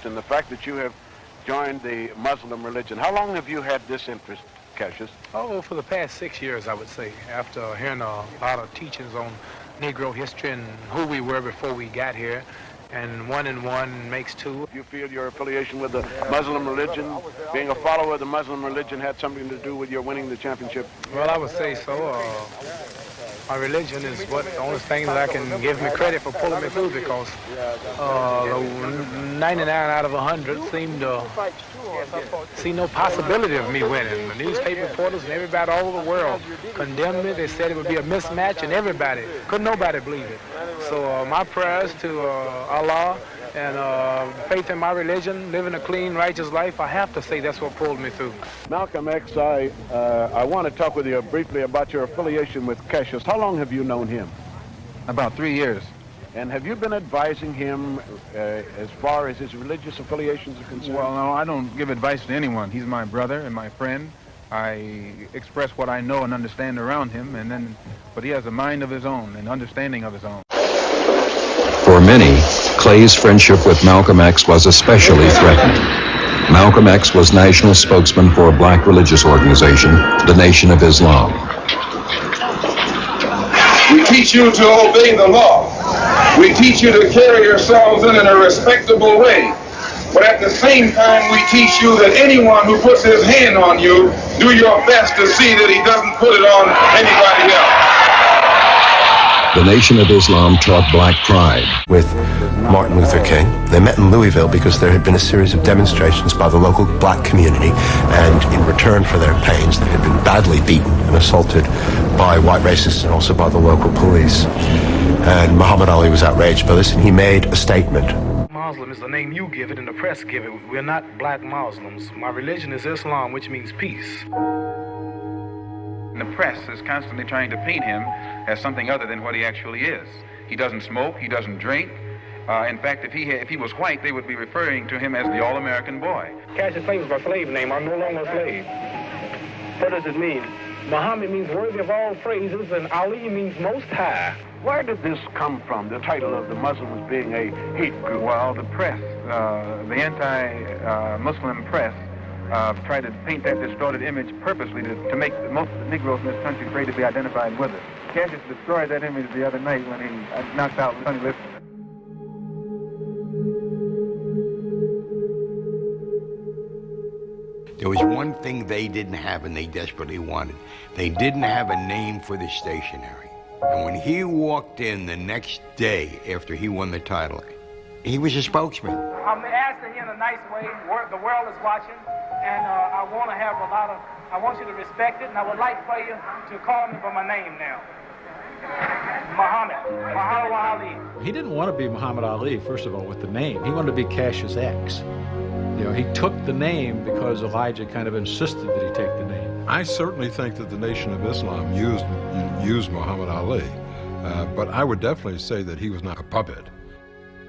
interest in the fact that you have joined the Muslim religion. How long have you had this interest, Cassius? Oh, for the past 6 years, I would say, after hearing a lot of teachings on Negro history and who we were before we got here, and one makes two. You feel your affiliation with the Muslim religion, being a follower of the Muslim religion, had something to do with your winning the championship? Well, I would say so. My religion is the only thing that I can give me credit for pulling me through, because 99 out of 100 seem to see no possibility of me winning. The newspaper reporters and everybody all over the world condemned me. They said it would be a mismatch, and couldn't nobody believe it. So my prayers to Allah and faith in my religion, living a clean, righteous life, I have to say that's what pulled me through. Malcolm X, I want to talk with you briefly about your affiliation with Cassius. How long have you known him? About 3 years. And have you been advising him as far as his religious affiliations are concerned? Well, no, I don't give advice to anyone. He's my brother and my friend. I express what I know and understand around him, but he has a mind of his own and understanding of his own. For many, Clay's friendship with Malcolm X was especially threatened. Malcolm X was national spokesman for a black religious organization, the Nation of Islam. We teach you to obey the law. We teach you to carry yourselves in a respectable way. But at the same time, we teach you that anyone who puts his hand on you, do your best to see that he doesn't put it on anybody else. The Nation of Islam taught black pride. With Martin Luther King, they met in Louisville because there had been a series of demonstrations by the local black community, and in return for their pains, they had been badly beaten and assaulted by white racists and also by the local police. And Muhammad Ali was outraged by this, and he made a statement. Muslim is the name you give it and the press give it. We're not black Muslims. My religion is Islam, which means peace. The press is constantly trying to paint him as something other than what he actually is. He doesn't smoke, he doesn't drink. In fact, if he was white, they would be referring to him as the all-American boy. Cassius Clay was my slave name. I'm no longer a slave. What does it mean? Muhammad means worthy of all praises, and Ali means most high. Where did this come from, the title of the Muslims being a hate group? Well, the press, the anti-Muslim press, tried to paint that distorted image purposely to make most of the Negroes in this country afraid to be identified with it. Cassius destroyed that image the other night when he knocked out Sonny Liston. There was one thing they didn't have and they desperately wanted. They didn't have a name for the stationery. And when he walked in the next day after he won the title, he was a spokesman. I'm asking you in a nice way. The world is watching, and I want you to respect it, and I would like for you to call me by my name now. Muhammad Ali. He didn't want to be Muhammad Ali, first of all, with the name. He wanted to be Cassius X. You know, he took the name because Elijah kind of insisted that he take the name. I certainly think that the Nation of Islam used Muhammad Ali, but I would definitely say that he was not a puppet.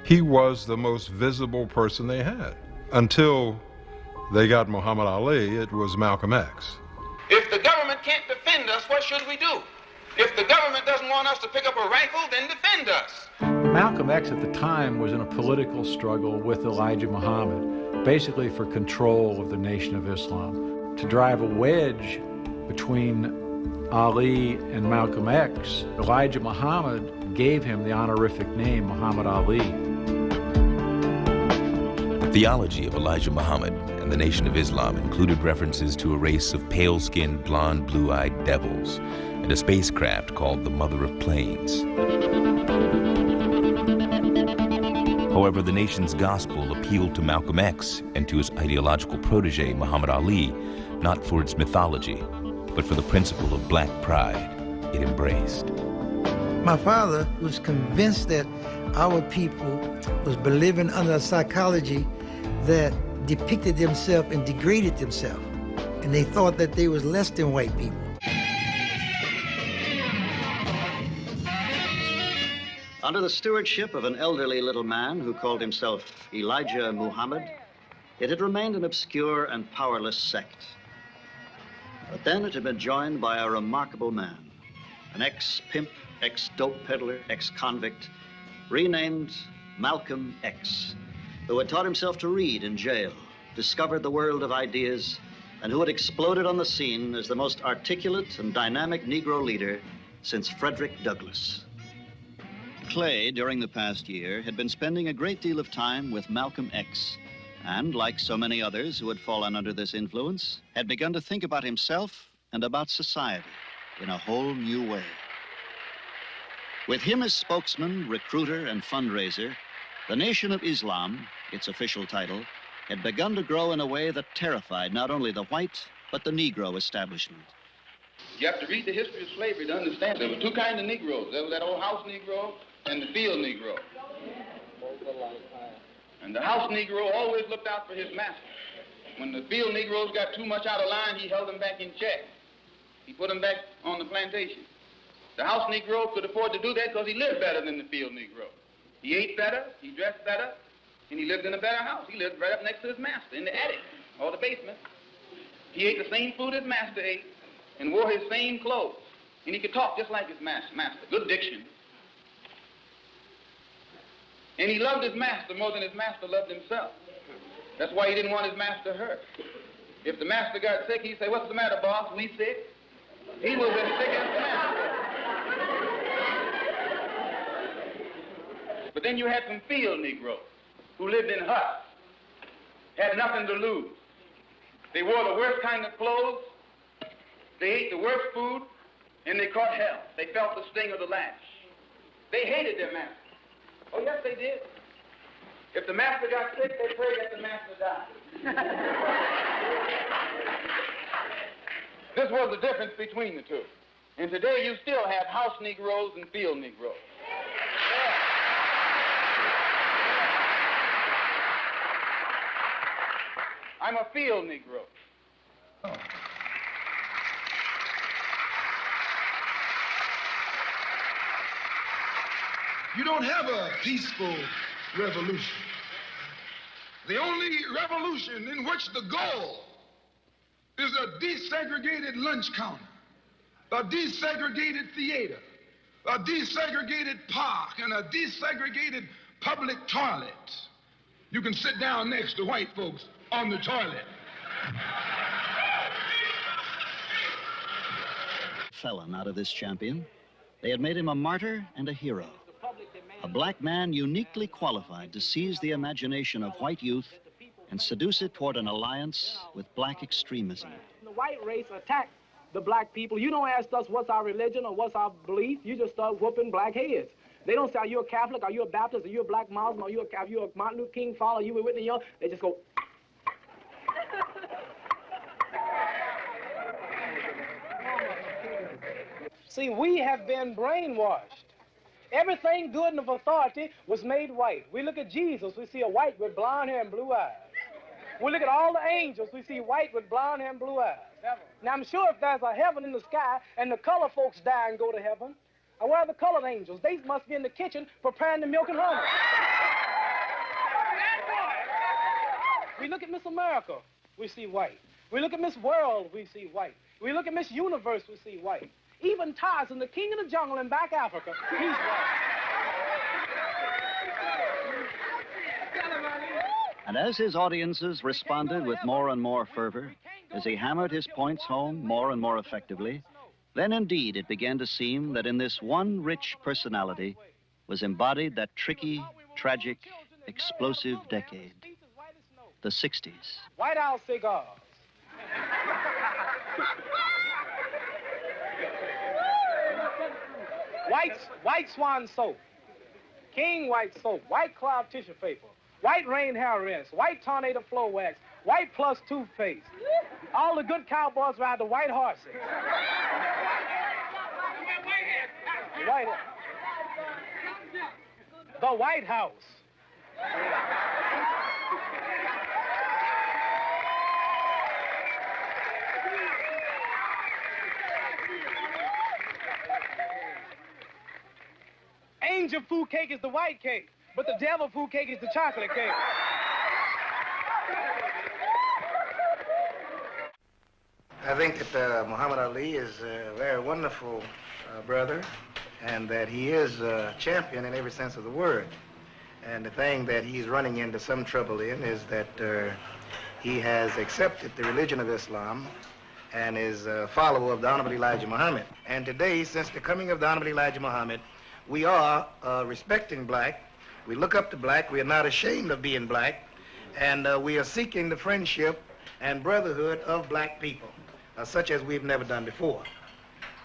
He was the most visible person they had. Until they got Muhammad Ali, it was Malcolm X. If the government can't defend us, what should we do? If the government doesn't want us to pick up a rifle, then defend us. Malcolm X at the time was in a political struggle with Elijah Muhammad, basically for control of the Nation of Islam. To drive a wedge between Ali and Malcolm X, Elijah Muhammad gave him the honorific name Muhammad Ali. The theology of Elijah Muhammad and the Nation of Islam included references to a race of pale-skinned, blonde, blue-eyed devils and a spacecraft called the Mother of Planes. However, the nation's gospel appealed to Malcolm X and to his ideological protege, Muhammad Ali, not for its mythology, but for the principle of black pride it embraced. My father was convinced that our people was believing under a psychology that depicted themselves and degraded themselves. And they thought that they was less than white people. Under the stewardship of an elderly little man who called himself Elijah Muhammad, it had remained an obscure and powerless sect. But then it had been joined by a remarkable man, an ex-pimp, ex-dope peddler, ex-convict, renamed Malcolm X. who had taught himself to read in jail, discovered the world of ideas, and who had exploded on the scene as the most articulate and dynamic Negro leader since Frederick Douglass. Clay, during the past year, had been spending a great deal of time with Malcolm X, and like so many others who had fallen under this influence, had begun to think about himself and about society in a whole new way. With him as spokesman, recruiter, and fundraiser, the Nation of Islam, its official title, had begun to grow in a way that terrified not only the white, but the Negro establishment. You have to read the history of slavery to understand. There were two kinds of Negroes. There was that old house Negro and the field Negro. And the house Negro always looked out for his master. When the field Negroes got too much out of line, he held them back in check. He put them back on the plantation. The house Negro could afford to do that because he lived better than the field Negro. He ate better, he dressed better, and he lived in a better house. He lived right up next to his master in the attic or the basement. He ate the same food his master ate and wore his same clothes. And he could talk just like his master. Good diction. And he loved his master more than his master loved himself. That's why he didn't want his master hurt. If the master got sick, he'd say, "What's the matter, boss? We sick?" He was as sick as the master. But then you had some field Negroes who lived in huts, had nothing to lose. They wore the worst kind of clothes, they ate the worst food, and they caught hell. They felt the sting of the lash. They hated their master. Oh, yes, they did. If the master got sick, they prayed that the master died. This was the difference between the two. And today you still have house Negroes and field Negroes. I'm a field Negro. Oh. You don't have a peaceful revolution. The only revolution in which the goal is a desegregated lunch counter, a desegregated theater, a desegregated park, and a desegregated public toilet. You can sit down next to white folks on the toilet. Felon out of this champion. They had made him a martyr and a hero. A black man uniquely qualified to seize the imagination of white youth and seduce it toward an alliance with black extremism. The white race attacked the black people. You don't ask us what's our religion or what's our belief. You just start whooping black heads. They don't say, are you a Catholic, are you a Baptist, are you a black Muslim, are you a Martin Luther King follower, are you a Whitney Young? They just go. See, we have been brainwashed. Everything good and of authority was made white. We look at Jesus, we see a white with blonde hair and blue eyes. We look at all the angels, we see white with blonde hair and blue eyes. Now, I'm sure if there's a heaven in the sky and the color folks die and go to heaven, where are the colored angels? They must be in the kitchen preparing the milk and honey. We look at Miss America, we see white. We look at Miss World, we see white. We look at Miss Universe, we see white. Even Tarzan, the king of the jungle in back Africa, he's white. And as his audiences responded with more and more fervor, as he hammered his points home more and more effectively, then indeed it began to seem that in this one rich personality was embodied that tricky, tragic, explosive decade, the 60s. White House cigars. White Swan soap, King White soap, White Cloud tissue paper, White Rain hair rinse, White Tornado floor wax, White Plus toothpaste. All the good cowboys ride the white horses. The White House. Angel food cake is the white cake, but the devil food cake is the chocolate cake. I think that Muhammad Ali is a very wonderful brother, and that he is a champion in every sense of the word. And the thing that he's running into some trouble in is that he has accepted the religion of Islam and is a follower of the Honorable Elijah Muhammad. And today, since the coming of the Honorable Elijah Muhammad, we are respecting black. We look up to black. We are not ashamed of being black. And we are seeking the friendship and brotherhood of black people, such as we've never done before.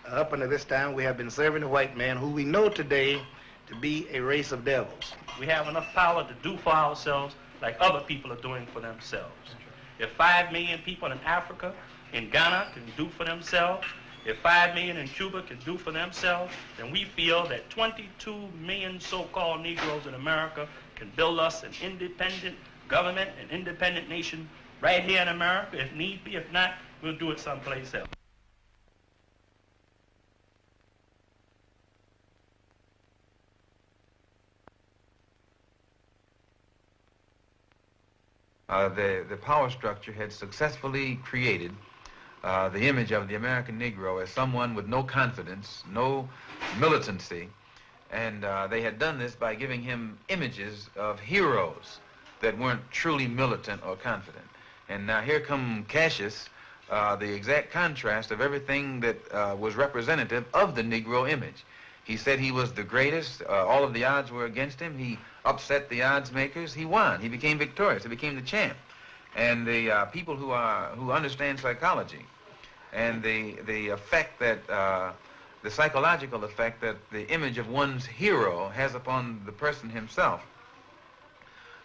Up until this time, we have been serving the white man, who we know today to be a race of devils. We have enough power to do for ourselves like other people are doing for themselves. If 5 million people in Africa, in Ghana can do for themselves, if 5 million in Cuba can do for themselves, then we feel that 22 million so-called Negroes in America can build us an independent government, an independent nation right here in America if need be. If not, we'll do it someplace else. The power structure had successfully created the image of the American Negro as someone with no confidence, no militancy, and they had done this by giving him images of heroes that weren't truly militant or confident. And now here come Cassius, the exact contrast of everything that was representative of the Negro image. He said he was the greatest. All of the odds were against him. He upset the odds makers. He won. He became victorious. He became the champ. And the people who understand psychology and the effect that the psychological effect that the image of one's hero has upon the person himself,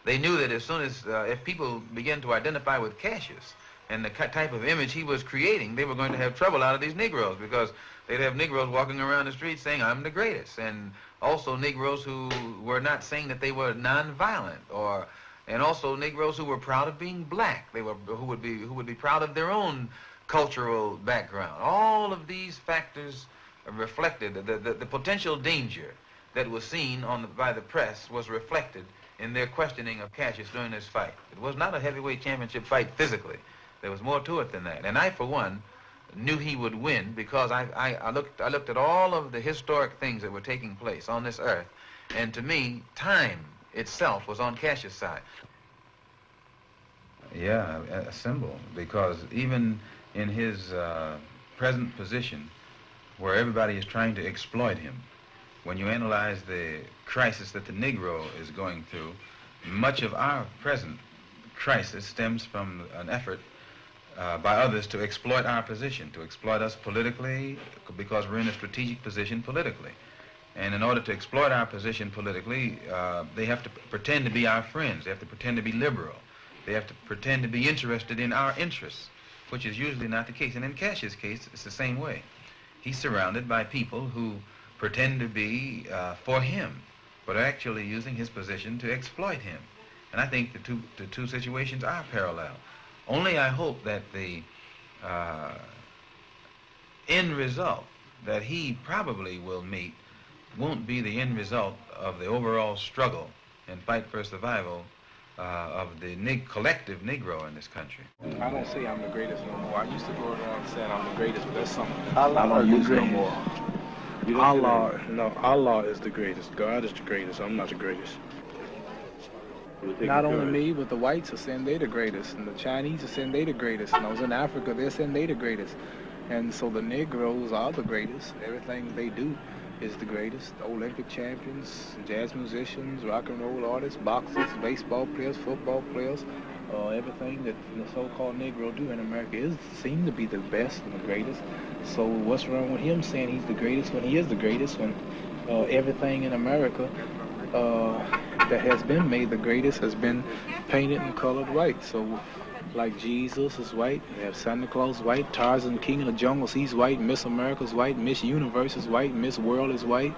they knew that as soon as if people began to identify with Cassius and the type of image he was creating, they were going to have trouble out of these Negroes, because they'd have Negroes walking around the street saying, "I'm the greatest," and also Negroes who were not saying that they were nonviolent, and also Negroes who were proud of being black. Who would be proud of their own cultural background. All of these factors reflected the potential danger that was seen by the press was reflected in their questioning of Cassius during this fight. It was not a heavyweight championship fight physically. There was more to it than that. And I, for one, knew he would win because I looked at all of the historic things that were taking place on this earth, and to me, time itself was on Cassius' side. Yeah, a symbol, because even in his present position, where everybody is trying to exploit him, when you analyze the crisis that the Negro is going through, much of our present crisis stems from an effort by others to exploit our position, to exploit us politically, because we're in a strategic position politically. And in order to exploit our position politically, they have to pretend to be our friends. They have to pretend to be liberal. They have to pretend to be interested in our interests, which is usually not the case. And in Cassius' case, it's the same way. He's surrounded by people who pretend to be for him, but are actually using his position to exploit him. And I think the two situations are parallel. Only I hope that the end result that he probably will meet won't be the end result of the overall struggle and fight for survival of the collective Negro in this country. I don't say I'm the greatest no more. I used to go around saying I'm the greatest, but that's something Allah I don't use no greatest. more. Allah is the greatest. God is the greatest. I'm not the greatest. Not only me, but the whites are saying they're the greatest, and the Chinese are saying they're the greatest, and I was in Africa, they're saying they're the greatest. And so the Negroes are the greatest. Everything they do is the greatest. The Olympic champions, jazz musicians, rock and roll artists, boxers, baseball players, football players, everything that the so-called Negro do in America seems to be the best and the greatest. So what's wrong with him saying he's the greatest when he is the greatest, when everything in America that has been made the greatest has been painted and colored white? So like Jesus is white, you have Santa Claus white, Tarzan, King of the Jungles, he's white, Miss America's white, Miss Universe is white, Miss World is white.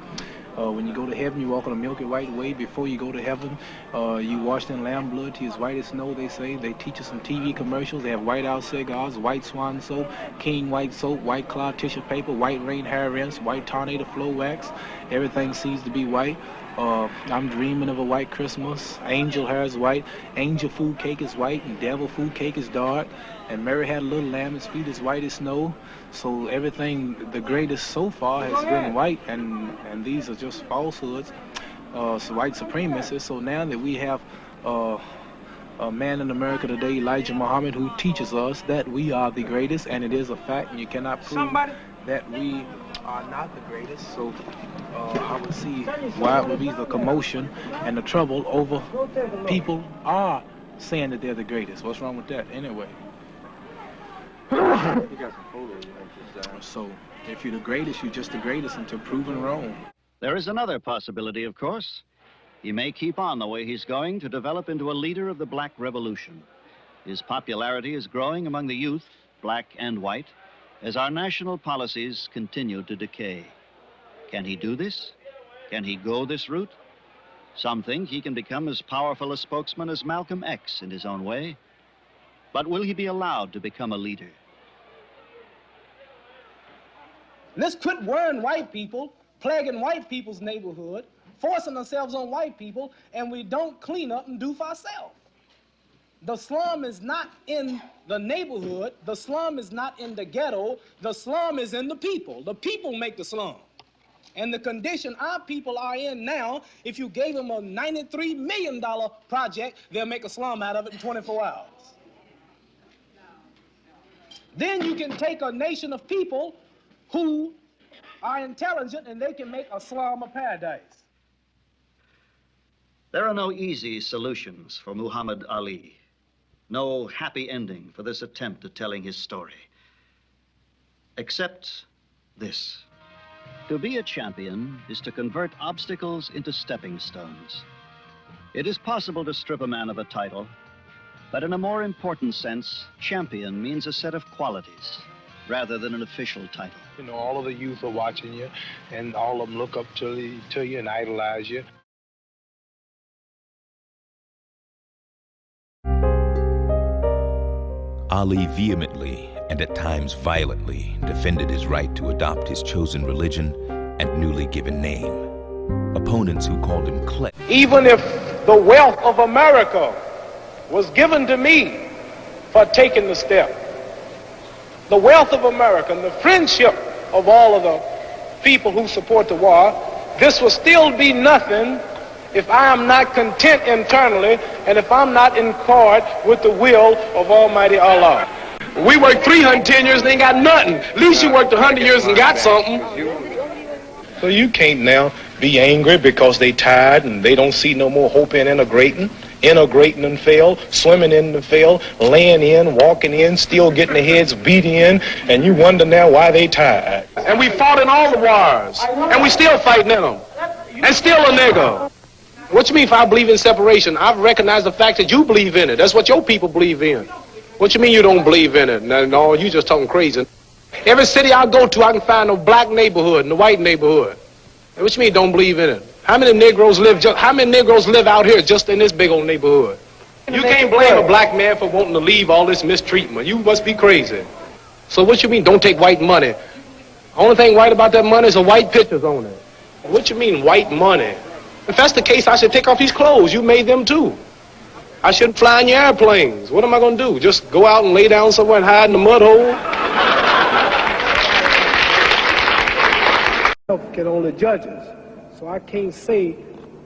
When you go to heaven, you walk on a milky white way. Before you go to heaven, you washed in lamb blood till as white as snow, they say. They teach us some TV commercials. They have White House cigars, White Swan soap, King White soap, White Cloud tissue paper, White Rain hair rinse, White Tornado flow wax. Everything seems to be white. I'm dreaming of a white Christmas. Angel hair is white. Angel food cake is white, and devil food cake is dark. And Mary had a little lamb, his feet as white as snow. So everything, the greatest so far, has been white, and these are just falsehoods. white supremacists. So now that we have a man in America today, Elijah Muhammad, who teaches us that we are the greatest, and it is a fact, and you cannot prove that we are not the greatest. So I would see why it would be the commotion and the trouble over people are saying that they're the greatest. What's wrong with that anyway? So if you're the greatest, you're just the greatest until proven wrong. There is another possibility, of course. He may keep on the way he's going to develop into a leader of the Black Revolution. His popularity is growing among the youth, black and white, as our national policies continue to decay. Can he do this? Can he go this route? Some think he can become as powerful a spokesman as Malcolm X in his own way. But will he be allowed to become a leader? Let's quit worrying white people, plaguing white people's neighborhood, forcing ourselves on white people, and we don't clean up and do for ourselves. The slum is not in the neighborhood. The slum is not in the ghetto. The slum is in the people. The people make the slum. And the condition our people are in now, if you gave them a $93 million project, they'll make a slum out of it in 24 hours. Then you can take a nation of people who are intelligent and they can make a slum of paradise. There are no easy solutions for Muhammad Ali. No happy ending for this attempt at telling his story. Except this. To be a champion is to convert obstacles into stepping stones. It is possible to strip a man of a title, but in a more important sense, champion means a set of qualities rather than an official title. You know, all of the youth are watching you, and all of them look up to you and idolize you. Ali vehemently and at times violently defended his right to adopt his chosen religion and newly given name. Opponents who called him Clay. Even if the wealth of America was given to me for taking the step, the wealth of America and the friendship of all of the people who support the war, this will still be nothing if I am not content internally and if I'm not in accord with the will of Almighty Allah. We worked 310 years and ain't got nothing. At least you worked 100 years and got something. So you can't now be angry because they tired and they don't see no more hope in integrating and fail, swimming in and fail, laying in, walking in, still getting their heads beat in, and you wonder now why they tired. And we fought in all the wars, and we still fighting in them, and still a nigger. What you mean if I believe in separation? I've recognized the fact that you believe in it. That's what your people believe in. What you mean you don't believe in it? No, you just talking crazy. Every city I go to, I can find a black neighborhood and a white neighborhood. What you mean don't believe in it? How many Negroes live out here just in this big old neighborhood? You can't blame a black man for wanting to leave all this mistreatment. You must be crazy. So what you mean don't take white money? Only thing white about that money is the white pictures on it. What you mean white money? If that's the case, I should take off these clothes. You made them too. I shouldn't fly in your airplanes. What am I going to do? Just go out and lay down somewhere and hide in the mud hole? Can only judge us. So I can't say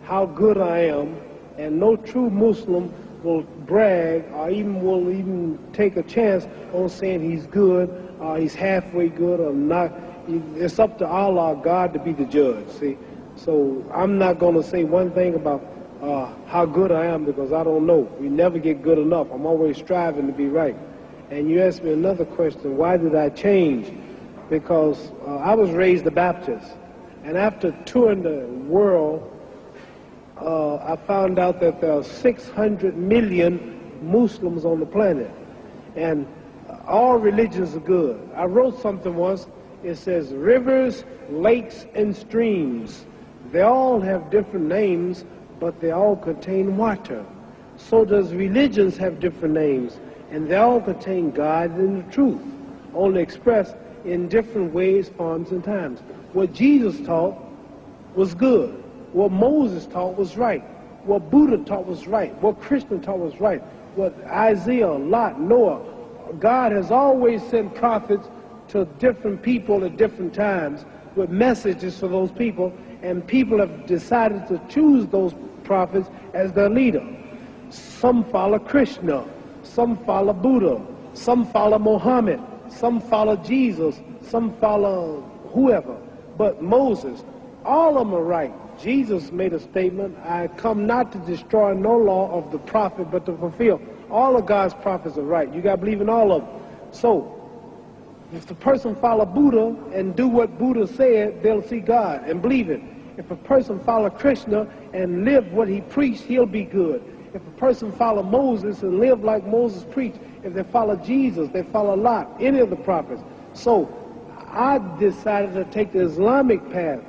how good I am, and no true Muslim will brag or will even take a chance on saying he's good or he's halfway good or not. It's up to Allah, God, to be the judge, see. So I'm not going to say one thing about how good I am because I don't know. We never get good enough. I'm always striving to be right. And you asked me another question, why did I change? Because I was raised a Baptist. And after touring the world, I found out that there are 600 million Muslims on the planet. And all religions are good. I wrote something once, it says, rivers, lakes, and streams. They all have different names, but they all contain water. So does religions have different names, and they all contain God and the truth, only expressed in different ways, forms, and times. What Jesus taught was good. What Moses taught was right. What Buddha taught was right. What Krishna taught was right. What Isaiah, Lot, Noah, God has always sent prophets to different people at different times with messages for those people, and people have decided to choose those prophets as their leader. Some follow Krishna, some follow Buddha, some follow Muhammad, some follow Jesus, some follow whoever. But Moses, all of them are right. Jesus made a statement, I come not to destroy no law of the prophet, but to fulfill. All of God's prophets are right. You got to believe in all of them. So, if the person follow Buddha and do what Buddha said, they'll see God and believe it. If a person follow Krishna and live what he preached, he'll be good. If a person follow Moses and live like Moses preached, if they follow Jesus, they follow Lot, any of the prophets. So, I decided to take the Islamic path.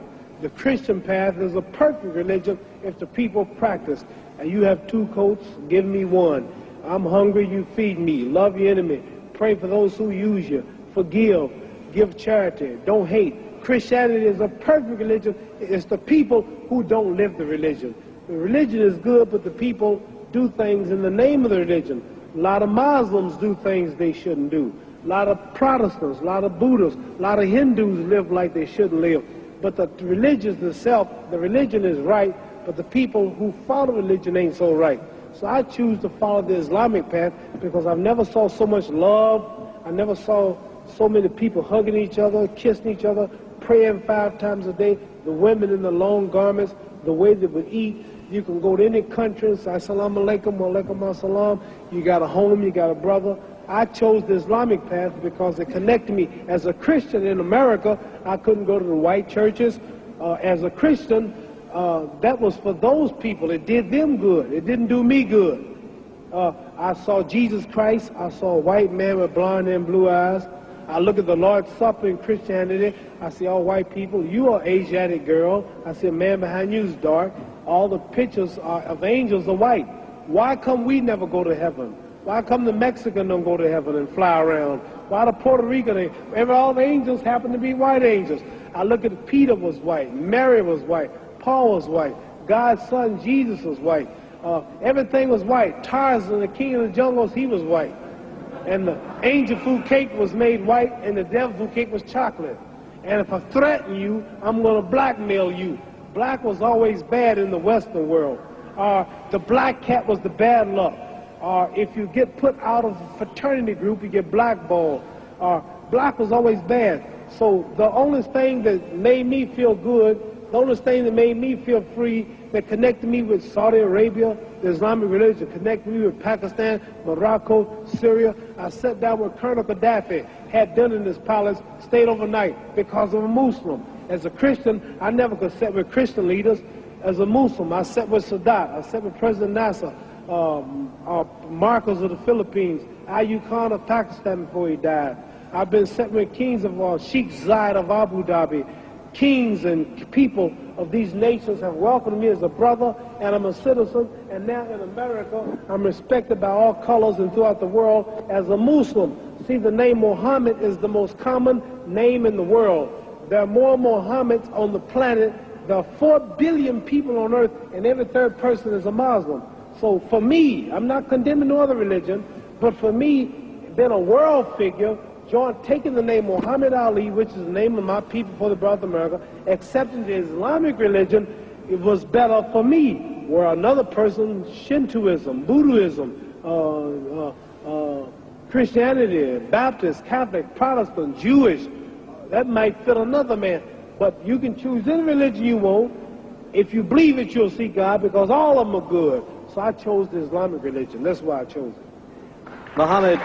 The Christian path is a perfect religion if the people practice. And you have 2 coats, give me 1. I'm hungry, you feed me. Love your enemy. Pray for those who use you. Forgive. Give charity. Don't hate. Christianity is a perfect religion. It's the people who don't live the religion. The religion is good, but the people do things in the name of the religion. A lot of Muslims do things they shouldn't do. A lot of Protestants, a lot of Buddhists, a lot of Hindus live like they shouldn't live. But the religion itself, the religion is right, but the people who follow religion ain't so right. So I choose to follow the Islamic path because I've never saw so much love. I never saw so many people hugging each other, kissing each other, praying 5 times a day, the women in the long garments, the way they would eat. You can go to any country and say, Assalamu alaikum, wa alaikum assalam. You got a home, you got a brother. I chose the Islamic path because it connected me. As a Christian in America, I couldn't go to the white churches. As a Christian, that was for those people. It did them good. It didn't do me good. I saw Jesus Christ. I saw a white man with blonde and blue eyes. I look at the Lord's Supper in Christianity. I see all white people. You are an Asiatic girl. I see a man behind you is dark. All the pictures of angels are white. Why come we never go to heaven? Why come the Mexican don't go to heaven and fly around? Why the Puerto Rican, all the angels happen to be white angels. I look at Peter was white, Mary was white, Paul was white, God's son Jesus was white. Everything was white. Tarzan, the king of the jungles, he was white. And the angel food cake was made white, and the devil food cake was chocolate. And if I threaten you, I'm going to blackmail you. Black was always bad in the Western world. The black cat was the bad luck. If you get put out of a fraternity group, you get blackballed. Black was always bad. So the only thing that made me feel good, the only thing that made me feel free, that connected me with Saudi Arabia, the Islamic religion, connected me with Pakistan, Morocco, Syria. I sat down with Colonel Gaddafi, had dinner in his palace, stayed overnight because I'm a Muslim. As a Christian, I never could sit with Christian leaders. As a Muslim, I sat with Sadat, I sat with President Nasser, Marcos of the Philippines, Ayub Khan of Pakistan before he died. I've been sitting with kings of Sheikh Zayed of Abu Dhabi. Kings and people of these nations have welcomed me as a brother, and I'm a citizen. And now in America, I'm respected by all colors and throughout the world as a Muslim. See, the name Muhammad is the most common name in the world. There are more Muhammads on the planet. There are 4 billion people on earth, and every 3rd person is a Muslim. So for me, I'm not condemning no other religion, but for me, being a world figure, taking the name Muhammad Ali, which is the name of my people for the birth of America, accepting the Islamic religion, it was better for me. Where another person, Shintoism, Buddhism, Christianity, Baptist, Catholic, Protestant, Jewish, that might fit another man. But you can choose any religion you want. If you believe it, you'll see God, because all of them are good. So I chose the Islamic religion. That's why I chose it. Muhammad.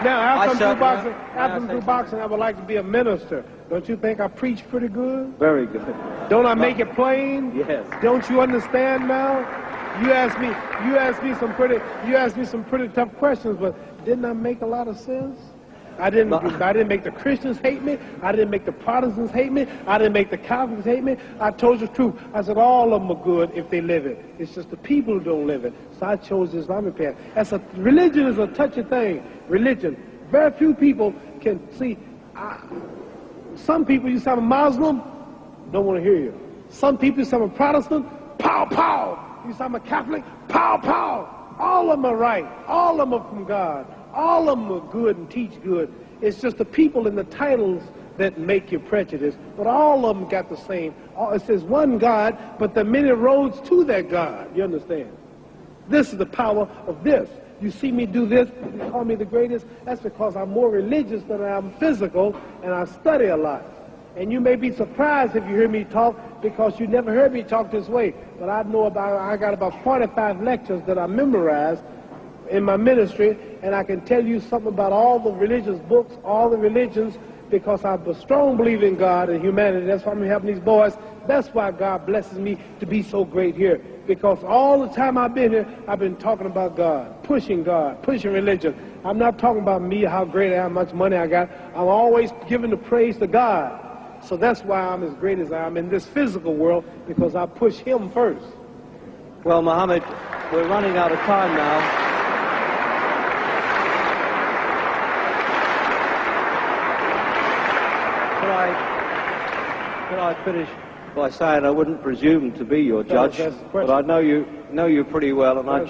Now, after I'm through boxing, I would like to be a minister. Don't you think I preach pretty good? Very good. Don't I make it plain? Yes. Don't you understand now? You asked me some pretty tough questions, but didn't I make a lot of sense? I didn't make the Christians hate me. I didn't make the Protestants hate me. I didn't make the Catholics hate me. I told you the truth. I said all of them are good if they live it. It's just the people who don't live it. So I chose the Islamic path. Religion is a touchy thing. Religion. Very few people can see. Some people, you say I'm a Muslim, don't want to hear you. Some people, you say I'm a Protestant, pow, pow. You say I'm a Catholic? Pow, pow. All of them are right. All of them are from God. All of them are good and teach good. It's just the people and the titles that make you prejudice. But all of them got the same. It says one God, but there are many roads to that God. You understand? This is the power of this. You see me do this, you call me the greatest. That's because I'm more religious than I am physical, and I study a lot. And you may be surprised if you hear me talk, because you never heard me talk this way. But I got about 45 lectures that I memorized in my ministry, and I can tell you something about all the religious books, all the religions, because I'm a strong believer in God and humanity. That's why I'm helping these boys. That's why God blesses me to be so great here. Because all the time I've been here, I've been talking about God, pushing religion. I'm not talking about me, how great I am, how much money I got. I'm always giving the praise to God. So that's why I'm as great as I am in this physical world, because I push him first. Well, Muhammad, we're running out of time now. Could I finish by saying I wouldn't presume to be your judge, but I know you pretty well, and I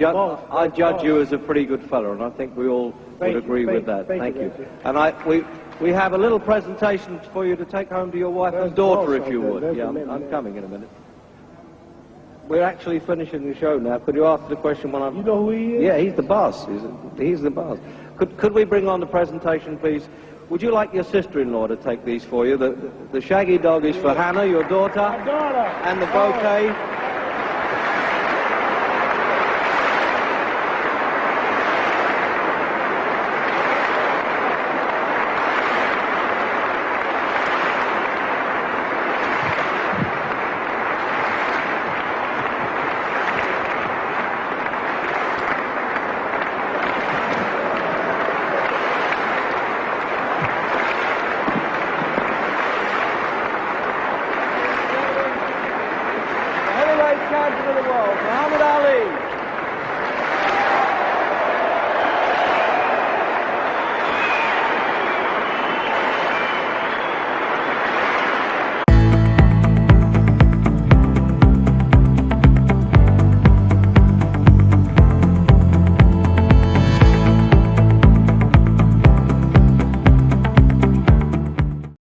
judge you as a pretty good fellow, and I think we all would agree with that. Thank you. And we have a little presentation for you to take home to your wife and daughter, if you would. Yeah, I'm coming in a minute. We're actually finishing the show now. Could you answer the question when I'm... You know who he is? Yeah, he's the boss. He's the boss. Could we bring on the presentation, please? Would you like your sister-in-law to take these for you? The shaggy dog is for Hannah, your daughter. My daughter. And the bouquet